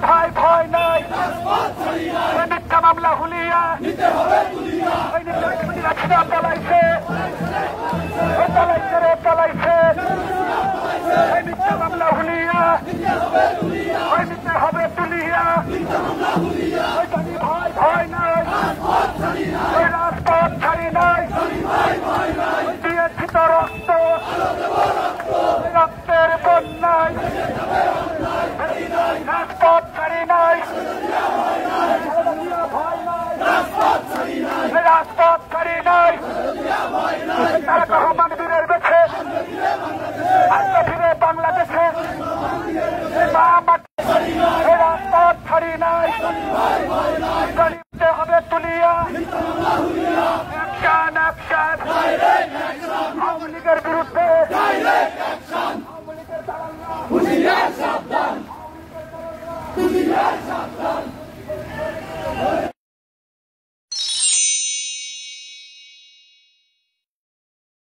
ভাই ভয় নাই মিথ্যা মামলা হুলিয়া পালাইছে রে পালাইছে মিথ্যা মামলা হুলিয়া নিতে হবে তুলিয়া ভাই ভয় নাই রাজপথ ছাড়ি নাই দিয়েছি তো রক্ত রক্তের বন্যায় রাজপথ ছাড়ি নাই রাজপথ ছাড়ি নাই তারেক রহমান বীরের বেছে আজকে ফিরে বাংলাদেশে রাজপথ ছাড়ি নাই হবে তুলিয়া অ্যাকশন অ্যাকশন আওয়ামী লীগের বিরুদ্ধে আওয়ামী লীগের দালালরা